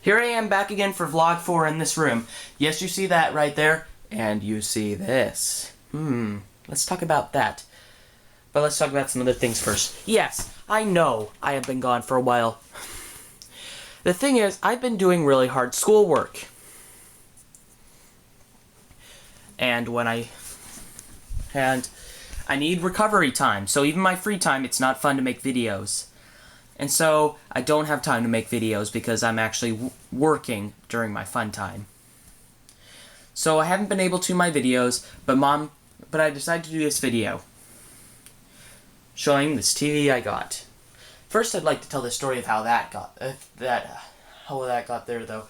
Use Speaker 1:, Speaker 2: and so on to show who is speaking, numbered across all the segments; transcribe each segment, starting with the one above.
Speaker 1: Here I am back again for Vlog 4 in this room. Yes, you see that right there, and you see this. Let's talk about that. But let's talk about some other things first. Yes, I know I have been gone for a while. The thing is, I've been doing really hard schoolwork. And I need recovery time, so even my free time, it's not fun to make videos. And so, I don't have time to make videos because I'm actually working during my fun time. So, I haven't been able to my videos, but I decided to do this video. Showing this TV I got. First, I'd like to tell the story of how that got, how that got there, though.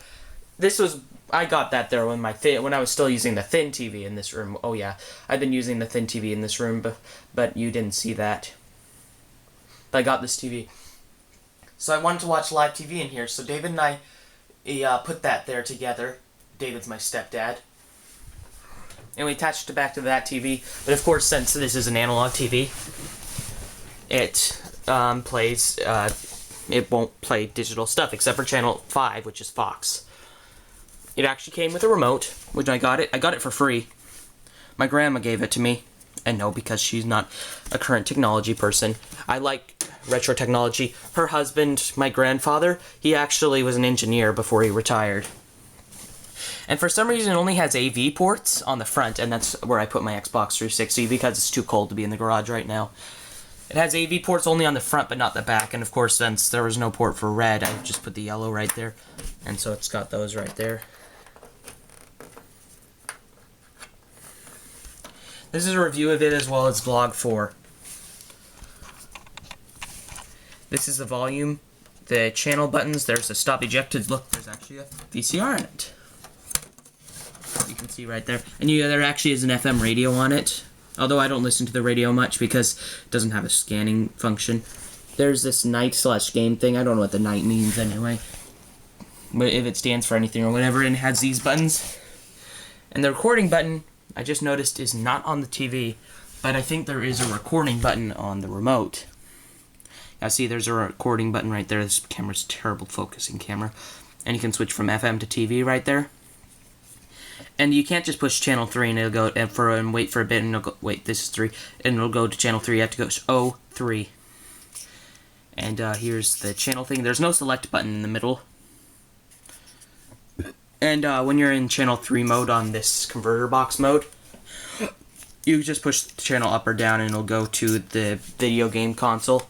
Speaker 1: I got that there when I was still using the thin TV in this room. Oh yeah, I've been using the thin TV in this room, but you didn't see that. But I got this TV. So I wanted to watch live TV in here, so David and I put that there together. David's my stepdad. And we attached it back to that TV. But of course, since this is an analog TV, it it won't play digital stuff, except for channel 5, which is Fox. It actually came with a remote, which I got it for free. My grandma gave it to me. And no, because she's not a current technology person. I like retro technology. Her husband, my grandfather, he actually was an engineer before he retired. And for some reason it only has AV ports on the front, and that's where I put my Xbox 360 because it's too cold to be in the garage right now. It has AV ports only on the front but not the back, and of course since there was no port for red, I just put the yellow right there. And so it's got those right there. This is a review of it as well as Vlog 4. This is the volume, the channel buttons, there's a stop ejected. Look, there's actually a VCR in it. You can see right there. And there actually is an FM radio on it. Although I don't listen to the radio much because it doesn't have a scanning function. There's this night/game thing. I don't know what the night means anyway. But if it stands for anything or whatever, and it has these buttons. And the recording button, I just noticed, is not on the TV, but I think there is a recording button on the remote. Now see, there's a recording button right there. This camera's terrible focusing camera. And you can switch from FM to TV right there. And you can't just push channel 3 and it'll go and wait for a bit and it'll go, wait, this is 3, and it'll go to channel 3. You have to go 03. And here's the channel thing. There's no select button in the middle. And when you're in channel 3 mode on this converter box mode, you just push the channel up or down and it'll go to the video game console.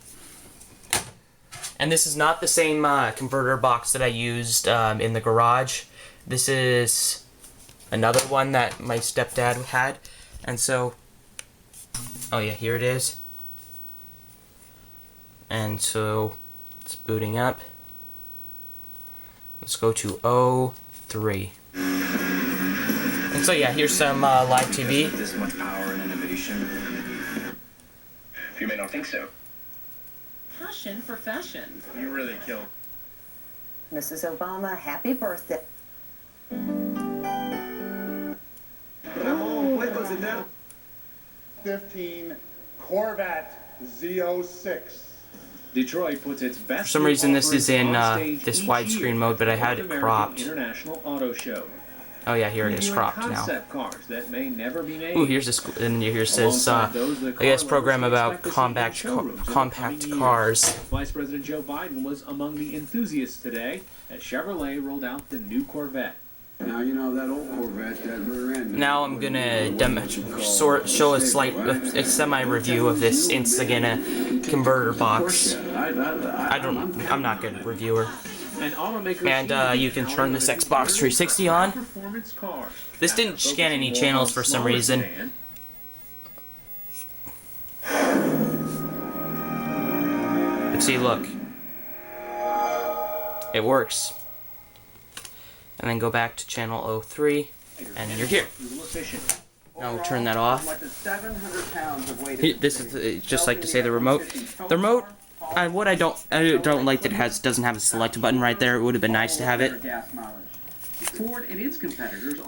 Speaker 1: And this is not the same converter box that I used in the garage. This is another one that my stepdad had. And so, oh yeah, here it is. And so, it's booting up. Let's go to 03. And so yeah, here's some live TV.
Speaker 2: This much power and innovation. You may not think so.
Speaker 3: Passion for fashion.
Speaker 2: You really kill.
Speaker 4: Mrs. Obama, happy birthday.
Speaker 2: What was it now?
Speaker 5: 15 Corvette Z06.
Speaker 2: Detroit puts its best.
Speaker 1: For some reason this is in this widescreen mode, but I had it cropped.
Speaker 2: International Auto Show.
Speaker 1: Oh yeah, here it is cropped now.
Speaker 2: Concept cars that may never be made.
Speaker 1: Ooh, here's this, and here says, I guess, program about compact cars.
Speaker 2: Vice President Joe Biden was among the enthusiasts today as Chevrolet rolled out the new Corvette.
Speaker 5: Now, you know that old Corvette, that rear end.
Speaker 1: Now I'm gonna show a semi-review of this Instagina converter box. I'm not good at reviewer. And you can turn this Xbox 360 on. This didn't scan any channels for some reason. But see, look. It works. And then go back to channel 03, and you're here. Now we'll turn that off. This is just like to say the remote. The remote. What I don't like that it doesn't have a select button right there. It would have been nice to have it.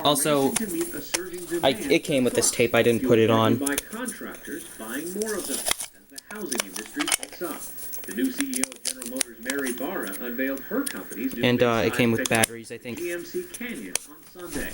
Speaker 1: Also, it came with this tape. I didn't put it on.
Speaker 2: By contractors buying more of them as the housing industry picks up. The new CEO of General Motors' Mary Barra unveiled her company's new
Speaker 1: And it
Speaker 2: mid-size
Speaker 1: came with
Speaker 2: pickup,
Speaker 1: batteries, I think.
Speaker 2: GMC Canyon, on Sunday.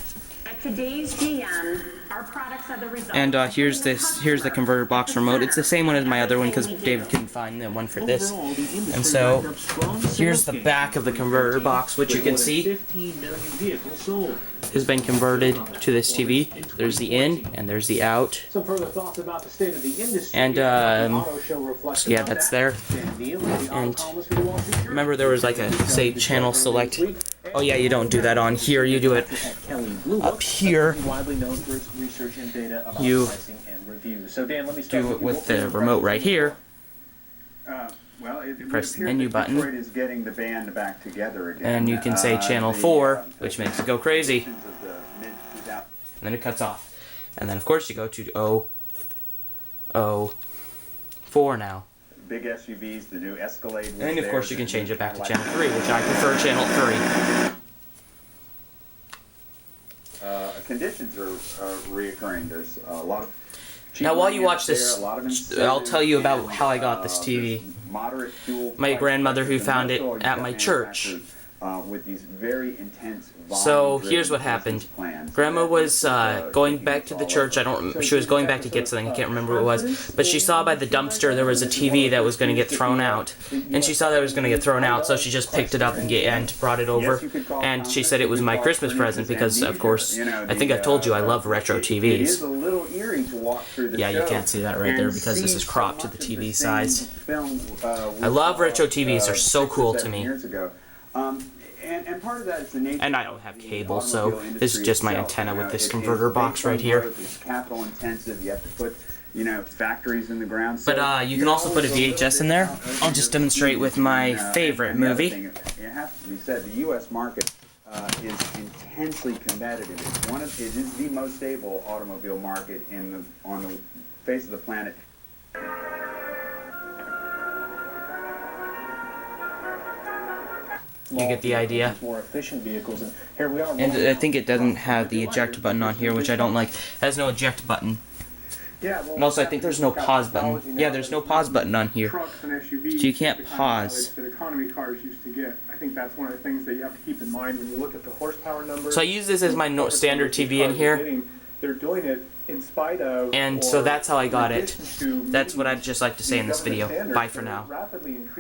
Speaker 6: At today's GM, our products are the result.
Speaker 1: And here's the converter box remote. It's the same one as my other one because David couldn't find the one for this.
Speaker 2: Overall, the industry
Speaker 1: And so,
Speaker 2: lined up strong
Speaker 1: here's
Speaker 2: sales
Speaker 1: the
Speaker 2: gains
Speaker 1: back of the converter box, which you
Speaker 2: with
Speaker 1: can
Speaker 2: more than
Speaker 1: see
Speaker 2: 15 million vehicles sold.
Speaker 1: has been converted to this TV. There's the in and there's the out.
Speaker 2: Some further thoughts about the state of the industry.
Speaker 1: And,
Speaker 2: The auto show reflects
Speaker 1: yeah,
Speaker 2: about
Speaker 1: that's
Speaker 2: that.
Speaker 1: there.
Speaker 2: Dan Neal is the auto
Speaker 1: And
Speaker 2: columnist for the Wall Street Journal.
Speaker 1: remember there was like a, say, channel select. Oh yeah, you don't do that on here, you do it
Speaker 2: Kelly Blue
Speaker 1: up here.
Speaker 2: widely known for its research and data about
Speaker 1: You
Speaker 2: pricing and reviews. So Dan, let me start
Speaker 1: do it
Speaker 2: you.
Speaker 1: with
Speaker 2: What
Speaker 1: the
Speaker 2: were your
Speaker 1: remote right here.
Speaker 5: Well, it
Speaker 1: Press the
Speaker 5: appears
Speaker 1: menu
Speaker 5: that
Speaker 1: button.
Speaker 5: Detroit is getting the band back together again.
Speaker 1: And you can say channel 4, which makes it go crazy. And then it cuts off. And then of course you go to 004 now.
Speaker 5: Big SUVs, the new Escalade. was
Speaker 1: And of
Speaker 5: there,
Speaker 1: course you
Speaker 5: the
Speaker 1: can change
Speaker 5: new
Speaker 1: it back to
Speaker 5: Cadillac.
Speaker 1: channel 3, which I prefer channel 3.
Speaker 5: Conditions are reoccurring. There's a lot of.
Speaker 1: Now while you watch
Speaker 5: there,
Speaker 1: this,
Speaker 5: a lot of
Speaker 1: I'll tell you about
Speaker 5: incentives,
Speaker 1: how I got this
Speaker 5: there's
Speaker 1: TV.
Speaker 5: moderate fuel
Speaker 1: My
Speaker 5: price
Speaker 1: grandmother who
Speaker 5: pressures, and
Speaker 1: found it
Speaker 5: also you've
Speaker 1: at
Speaker 5: got
Speaker 1: my church.
Speaker 5: manufacturers, with these very intense
Speaker 1: So
Speaker 5: volume-driven
Speaker 1: here's what
Speaker 5: business
Speaker 1: happened.
Speaker 5: plans.
Speaker 1: Grandma was going
Speaker 5: taking
Speaker 1: back to the
Speaker 5: all
Speaker 1: church.
Speaker 5: over.
Speaker 1: She was going back to get something. I can't remember what it was. But she saw by the dumpster there was a TV that was going to get thrown out, and she saw that it was going to get thrown out, so she just picked it up and brought it over. And she said it was my Christmas present because, of course, I think I've told you I love retro
Speaker 5: It is
Speaker 1: TVs.
Speaker 5: a little eerie to walk through the
Speaker 1: Yeah, you
Speaker 5: show
Speaker 1: can't see that right there
Speaker 5: and
Speaker 1: because this
Speaker 5: see
Speaker 1: is
Speaker 5: so
Speaker 1: cropped to
Speaker 5: much
Speaker 1: the
Speaker 5: of
Speaker 1: TV
Speaker 5: same
Speaker 1: size.
Speaker 5: film,
Speaker 1: I love
Speaker 5: we
Speaker 1: retro
Speaker 5: saw,
Speaker 1: TVs. They're so
Speaker 5: 6 or
Speaker 1: cool to
Speaker 5: 7
Speaker 1: me.
Speaker 5: years ago. And part of that is the nature
Speaker 1: And I
Speaker 5: of
Speaker 1: don't have
Speaker 5: the
Speaker 1: cable, so
Speaker 5: automobile
Speaker 1: this is
Speaker 5: industry
Speaker 1: just my
Speaker 5: itself.
Speaker 1: antenna
Speaker 5: You
Speaker 1: with
Speaker 5: know,
Speaker 1: this
Speaker 5: it is
Speaker 1: converter
Speaker 5: based
Speaker 1: box
Speaker 5: on
Speaker 1: right here.
Speaker 5: growth, it's capital intensive. You have to put, factories in the ground.
Speaker 1: But you can also put a VHS in there. I'll just demonstrate with my favorite movie.
Speaker 5: It has to be said, the U.S. market is intensely competitive. It is the most stable automobile market on the face of the planet.
Speaker 1: You get the idea.
Speaker 2: More efficient vehicles, and here we are.
Speaker 1: And I think it doesn't have the eject button on here, which I don't like. It has no eject button.
Speaker 5: Yeah, well,
Speaker 1: And also, I think there's no pause button. Yeah, there's no pause button on here.
Speaker 7: Trucks and SUVs,
Speaker 1: So you can't
Speaker 7: the kind of
Speaker 1: pause.
Speaker 7: mileage that economy cars used to get. I think that's one of the things that you have to keep in mind when you look at the horsepower numbers.
Speaker 1: So I use this as my standard TV in here.
Speaker 7: They're doing it in spite of.
Speaker 1: And so that's how I got it.
Speaker 7: in addition to
Speaker 1: That's what I'd just like to say in this video.
Speaker 7: government standards
Speaker 1: Bye for
Speaker 7: that are
Speaker 1: now.
Speaker 7: rapidly increasing.